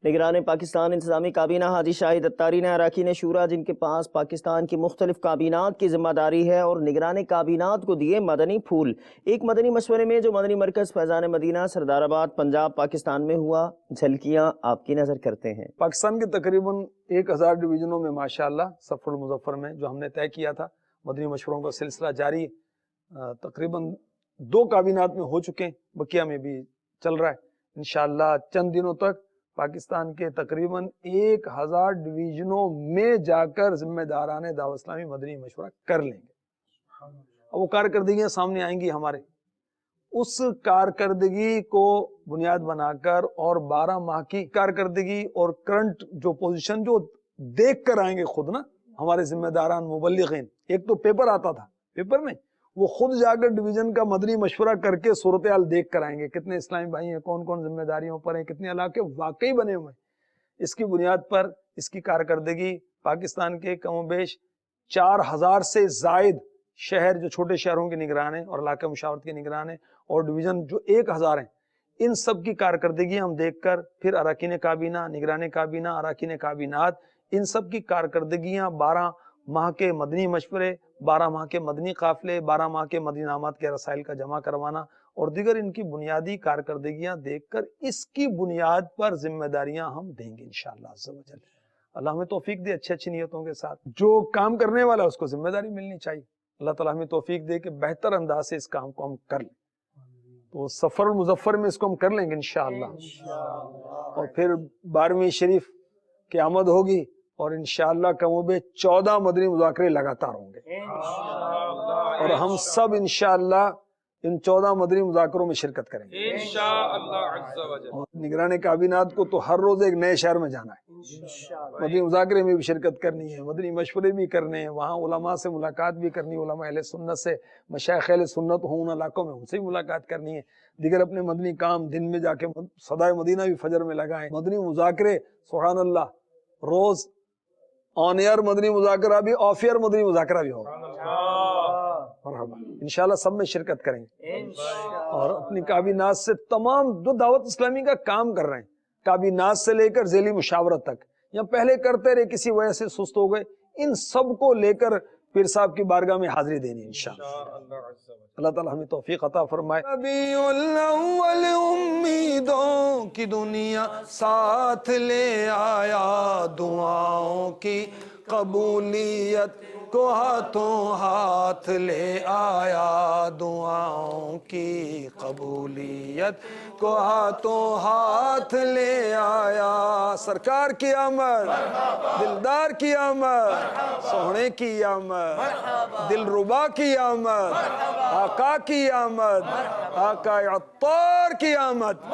نگران پاکستان انتظامی کابینہ حاجی شاہد اتاری نے اراکین شورا جن کے پاس پاکستان کی مختلف کابینات کی ذمہ داری ہے اور نگران کابینات کو دیے مدنی پھول۔ ایک مدنی مشورے میں جو مدنی مرکز فیضان مدینہ سردار آباد پنجاب پاکستان میں ہوا، جھلکیاں آپ کی نظر کرتے ہیں۔ پاکستان کے تقریباً 1000 ڈویژنوں میں ماشاءاللہ صفر المظفر میں جو ہم نے طے کیا تھا مدنی مشوروں کا سلسلہ جاری تقریباً 2 کابینات میں ہو چکے ہیں، بقیہ میں بھی چل رہا ہے۔ انشاءاللہ چند دنوں تک پاکستان کے تقریباً 1000 ڈویژنوں میں جا کر ذمہ داران دعوت اسلامی مدنی مشورہ کر لیں گے۔ اب وہ کارکردگیاں سامنے آئیں گی ہمارے، اس کارکردگی کو بنیاد بنا کر اور 12 ماہ کی کارکردگی اور کرنٹ جو پوزیشن جو دیکھ کر آئیں گے خود نا ہمارے ذمہ داران مبلغین۔ ایک تو پیپر آتا تھا، پیپر میں وہ خود جا کر ڈویژن کا مدنی مشورہ کر کے صورتحال دیکھ کر آئیں گے، کتنے اسلامی بھائی ہیں، کون کون ذمہ داریوں پر ہیں، کتنے علاقے واقعی بنے ہوئے ہیں۔ اس کی بنیاد پر اس کی کارکردگی پاکستان کے کم و بیش 4000 سے زائد شہر جو چھوٹے شہروں کے نگران ہیں اور علاقہ مشاورت کے نگران ہیں اور ڈویژن جو 1000 ہیں، ان سب کی کارکردگی ہم دیکھ کر پھر اراکین کابینہ، نگران کابینہ، اراکین کابینات، ان سب کی کارکردگیاں 12 ماہ کے مدنی مشورے، 12 ماہ کے مدنی قافلے، 12 ماہ کے مدنی انعامات کے رسائل کا جمع کروانا اور دیگر ان کی بنیادی کارکردگیاں دیکھ کر اس کی بنیاد پر ذمہ داریاں ہم دیں گے انشاءاللہ عز و جل۔ اللہ ہمیں توفیق دے اچھی نیتوں کے ساتھ، جو کام کرنے والا اس کو ذمہ داری ملنی چاہیے۔ اللہ تعالیٰ ہمیں توفیق دے کہ بہتر انداز سے اس کام کو ہم کر لیں، تو سفر المظفر میں اس کو ہم کر لیں گے انشاءاللہ، اور پھر 12ویں شریف کی آمد ہوگی اور انشاءاللہ کم و بیش 14 مدنی مذاکرے لگاتار ہوں گے اور ہم سب انشاءاللہ ان 14 مدنی مذاکروں میں شرکت کریں گے انشاءاللہ عز و جل۔ اور نگران کابینات کو تو ہر روز ایک نئے شہر میں جانا ہے، مدنی مذاکرے میں بھی شرکت کرنی ہے، مدنی مشورے بھی کرنے ہیں، وہاں علماء سے ملاقات بھی کرنی ہے، علماء اہل سنت سے، مشائخ اہل سنت ہوں ان علاقوں میں ان سے بھی ملاقات کرنی ہے، دیگر اپنے مدنی کام دن میں جا کے صدائے مدینہ بھی فجر میں لگائیں، مدنی مذاکرے سبحان اللہ روز آن ایئر مدنی مذاکرہ بھی، آف ایئر مدنی مذاکرہ بھی ہوگا مرحبا انشاءاللہ، سب میں شرکت کریں گے اور اپنی کابینات سے تمام جو دعوت اسلامی کا کام کر رہے ہیں، کابینات سے لے کر ذیلی مشاورت تک یا پہلے کرتے رہے کسی وجہ سے سست ہو گئے، ان سب کو لے کر پیر صاحب کی بارگاہ میں حاضری دینی انشاءاللہ۔ اللہ تعالیٰ ہمیں توفیق عطا فرمائے۔ ربیع الاول امیدوں کی دنیا ساتھ لے آیا، دعاؤں کی قبولیت کو ہاتھوں ہاتھ لے آیا، دعاؤں کی قبولیت کو ہاتھوں ہاتھ لے آیا۔ سرکار کی آمد، دلدار کی آمد، سوہنے کی آمد، دل ربا کی آمد، آقا کی آمد، آقا عطار کی آمد۔